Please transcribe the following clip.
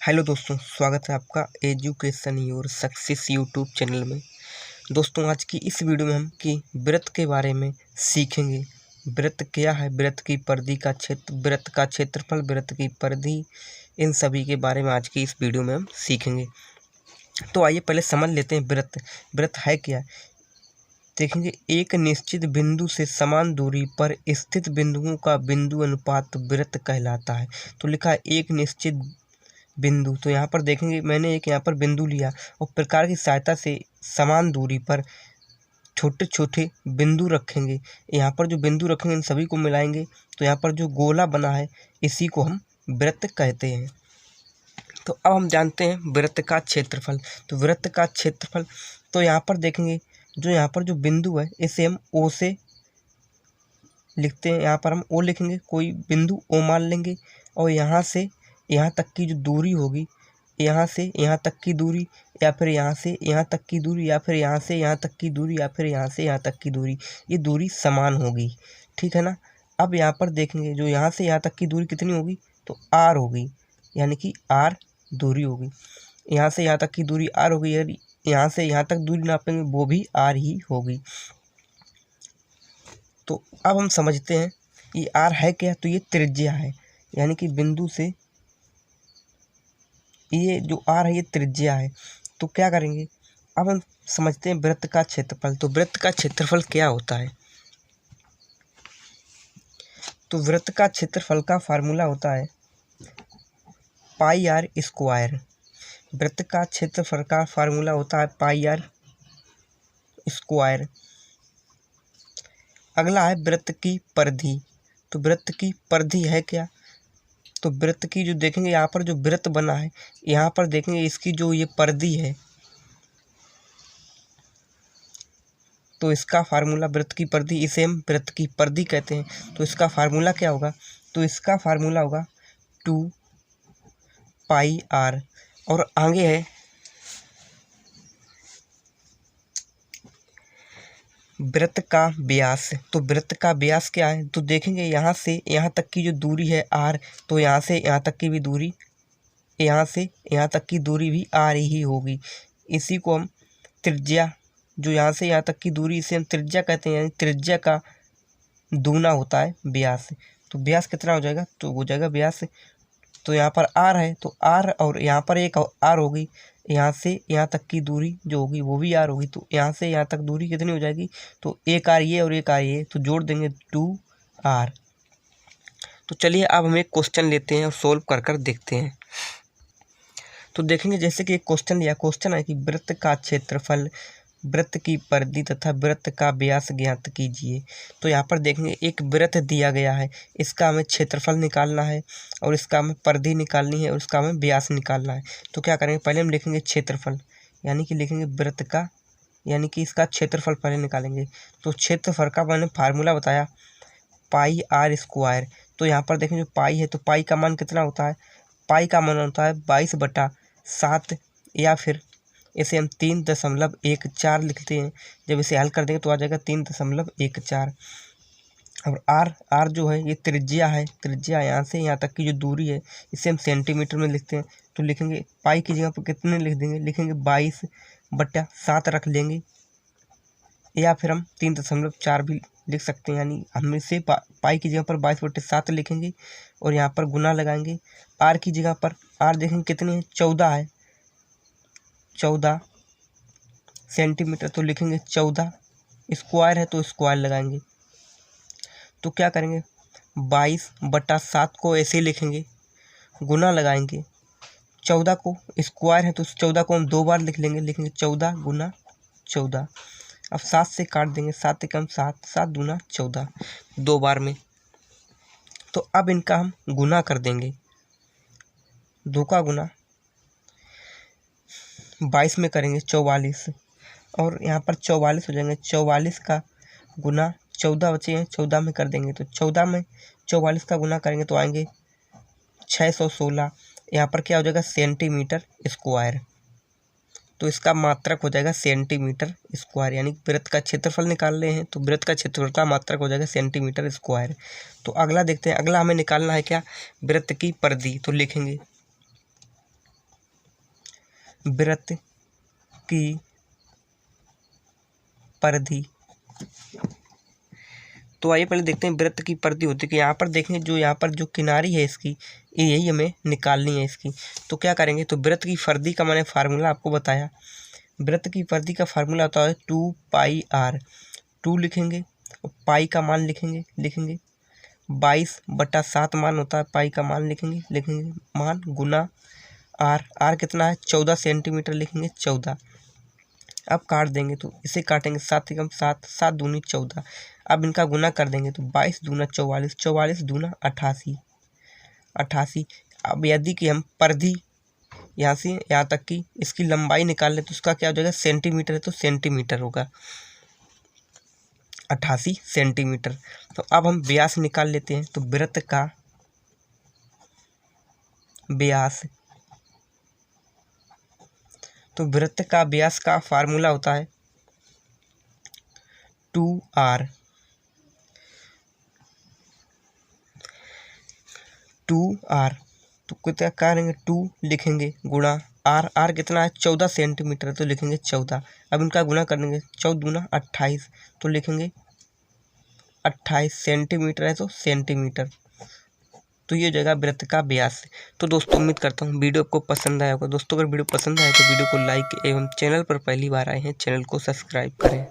Hello दोस्तों, स्वागत है आपका education your success YouTube channel में। दोस्तों, आज की इस वीडियो में हम व्रत के बारे में सीखेंगे। व्रत क्या है, व्रत की परिधि का क्षेत्र, व्रत का क्षेत्रफल, व्रत की परिधि, इन सभी के बारे में आज की इस वीडियो में हम सीखेंगे। तो आइए पहले समझ लेते हैं व्रत। व्रत है क्या। देखेंगे, एक निश्चित बिंदु से समान दूरी पर स्थित बिंदुओं का बिंदु अनुपात व्रत कहलाता है। तो लिखा है एक निश्चित बिंदु, तो यहाँ पर देखेंगे मैंने एक यहाँ पर बिंदु लिया और प्रकार की सहायता से समान दूरी पर छोटे छोटे बिंदु रखेंगे। यहाँ पर जो बिंदु रखेंगे इन सभी को मिलाएंगे तो यहाँ पर जो गोला बना है इसी को हम वृत्त कहते हैं। तो अब हम जानते हैं वृत्त का क्षेत्रफल। तो वृत्त का क्षेत्रफल, तो यहाँ पर देखेंगे जो यहाँ पर जो बिंदु है इसे हम ओ से लिखते हैं। यहाँ पर हम ओ लिखेंगे, कोई बिंदु ओ मान लेंगे और यहाँ से यहाँ तक की जो दूरी होगी, यहाँ से यहाँ तक की दूरी, या फिर यहाँ से यहाँ तक की दूरी, या फिर यहाँ से यहाँ तक की दूरी, या फिर यहाँ से यहाँ तक की दूरी, ये दूरी समान होगी। ठीक है ना। अब यहाँ पर देखेंगे जो यहाँ से यहाँ तक की दूरी कितनी होगी, तो आर होगी, यानी कि आर दूरी होगी। यहाँ से यहाँ तक की दूरी आर होगी, यानी यहाँ से यहाँ तक दूरी नापेंगे वो भी आर ही होगी। तो अब हम समझते हैं ये आर है क्या। तो ये त्रिज्या है, यानी कि बिंदु से ये जो आर है ये त्रिज्या है। तो क्या करेंगे, अब हम समझते हैं वृत्त का क्षेत्रफल। तो वृत्त का क्षेत्रफल क्या होता है। तो वृत्त का क्षेत्रफल का फार्मूला होता है पाई आर स्क्वायर। वृत्त का क्षेत्रफल का फार्मूला होता है पाई आर स्क्वायर। अगला है वृत्त की परिधि। तो वृत्त की परिधि है क्या। तो वृत्त की जो देखेंगे यहाँ पर जो वृत्त बना है, यहाँ पर देखेंगे इसकी जो ये परिधि है, तो इसका फार्मूला वृत्त की परिधि, इसे हम वृत्त की परिधि कहते हैं। तो इसका फार्मूला क्या होगा, तो इसका फार्मूला होगा 2 पाई आर। और आगे है वृत्त का व्यास। तो वृत्त का व्यास क्या है, तो देखेंगे यहाँ से यहाँ तक की जो दूरी है आर, तो यहाँ से यहाँ तक की भी दूरी, यहाँ से यहाँ तक की दूरी भी आर ही होगी। इसी को हम त्रिज्या, जो यहाँ से यहाँ तक की दूरी, इसे हम त्रिज्या कहते हैं, यानी त्रिज्या का दूना होता है व्यास। तो व्यास कितना हो जाएगा, तो हो जाएगा व्यास, तो यहाँ पर आर है तो आर, और यहाँ पर एक आर होगी, यहाँ से यहाँ तक की दूरी जो होगी वो भी आर होगी। तो यहाँ से यहाँ तक दूरी कितनी हो जाएगी, तो एक आर ये और एक आर ये, तो जोड़ देंगे 2 आर। तो चलिए अब हम एक क्वेश्चन लेते हैं और सोल्व कर कर देखते हैं। तो देखेंगे जैसे कि एक क्वेश्चन लिया, क्वेश्चन है कि वृत्त का क्षेत्रफल, वृत्त की परिधि तथा वृत्त का व्यास ज्ञात कीजिए। तो यहाँ पर देखेंगे एक वृत्त दिया गया है, इसका हमें क्षेत्रफल निकालना है और इसका हमें परिधि निकालनी है और इसका हमें व्यास निकालना है। तो क्या करेंगे, पहले हम लिखेंगे क्षेत्रफल, यानी कि लिखेंगे वृत्त का, यानी कि इसका क्षेत्रफल पहले निकालेंगे। तो क्षेत्रफल का मैंने फार्मूला बताया पाई आर स्क्वायर। तो यहाँ पर देखेंगे पाई है, तो पाई का मान कितना होता है, पाई का मान होता है 22/7, या फिर इसे हम 3.14 लिखते हैं। जब इसे हल कर देंगे तो आ जाएगा 3.14। और आर जो है ये त्रिज्या है, त्रिज्या यहाँ से यहाँ तक की जो दूरी है इसे हम सेंटीमीटर में लिखते हैं। तो लिखेंगे पाई की जगह पर कितने लिख देंगे, लिखेंगे 22/7 रख लेंगे, या फिर हम 3.4 भी लिख सकते हैं। यानी हम इसे पाई की जगह पर 22/7 लिखेंगे और यहाँ पर गुना लगाएंगे। आर की जगह पर आर देखेंगे कितने हैं, 14 है, 14 सेंटीमीटर, तो लिखेंगे 14। स्क्वायर है तो स्क्वायर लगाएंगे। तो क्या करेंगे, 22/7 को ऐसे ही लिखेंगे, गुना लगाएंगे। 14 को स्क्वायर है तो 14 को हम 2 बार लिख लेंगे, लिखेंगे 14 गुना 14। अब 7 से काट देंगे, 7 एकम 7, 7 दूना 14, 2 बार में। तो अब इनका हम गुना कर देंगे, 2 का गुना 22 में करेंगे 44, और यहाँ पर 44 हो जाएंगे। 44 का गुना 14 बचे हैं, 14 में कर देंगे। तो 14 में 44 का गुना करेंगे तो आएंगे 616। यहाँ पर क्या हो जाएगा, सेंटीमीटर स्क्वायर। तो इसका मात्रक हो जाएगा सेंटीमीटर स्क्वायर, यानी वृत्त का क्षेत्रफल निकाल रहे हैं तो वृत्त का क्षेत्रफल का मात्रक हो जाएगा सेंटीमीटर स्क्वायर। तो अगला देखते हैं, अगला हमें निकालना है क्या, वृत्त की परिधि। तो लिखेंगे वृत्त की परिधि। तो आइए पहले देखते हैं वृत्त की परिधि होती है कि यहाँ पर देखें जो यहाँ पर जो किनारी है इसकी यही हमें निकालनी है इसकी। तो क्या करेंगे, तो वृत्त की परिधि का मैंने फार्मूला आपको बताया। वृत्त की परिधि का फार्मूला होता है 2πr। 2 लिखेंगे और पाई का मान लिखेंगे 22/7 मान होता है, पाई का मान लिखेंगे मान गुना आर कितना है 14 सेंटीमीटर लिखेंगे 14। अब काट देंगे तो इसे काटेंगे 7 एकम 7, 7 दूनी 14। अब इनका गुना कर देंगे तो 22 दूना 44, 44 दूना 88, 88। अब यदि कि हम परिधि यहाँ से यहाँ तक की इसकी लंबाई निकाल ले तो उसका क्या हो जाएगा, सेंटीमीटर है तो सेंटीमीटर होगा 88 सेंटीमीटर। तो अब हम व्यास निकाल लेते हैं। तो वृत्त का व्यास, तो वृत्त का व्यास का फार्मूला होता है 2r। 2r तो क्या करेंगे, 2 लिखेंगे गुणा आर कितना है 14 सेंटीमीटर तो लिखेंगे 14। अब इनका गुना कर देंगे 14 दूना 28 तो लिखेंगे 28 सेंटीमीटर है तो सेंटीमीटर। तो ये हो जाएगा वृत्त का व्यास। तो दोस्तों उम्मीद करता हूँ वीडियो आपको पसंद आया होगा। दोस्तों अगर वीडियो पसंद आए तो वीडियो को लाइक एवं चैनल पर पहली बार आए हैं चैनल को सब्सक्राइब करें।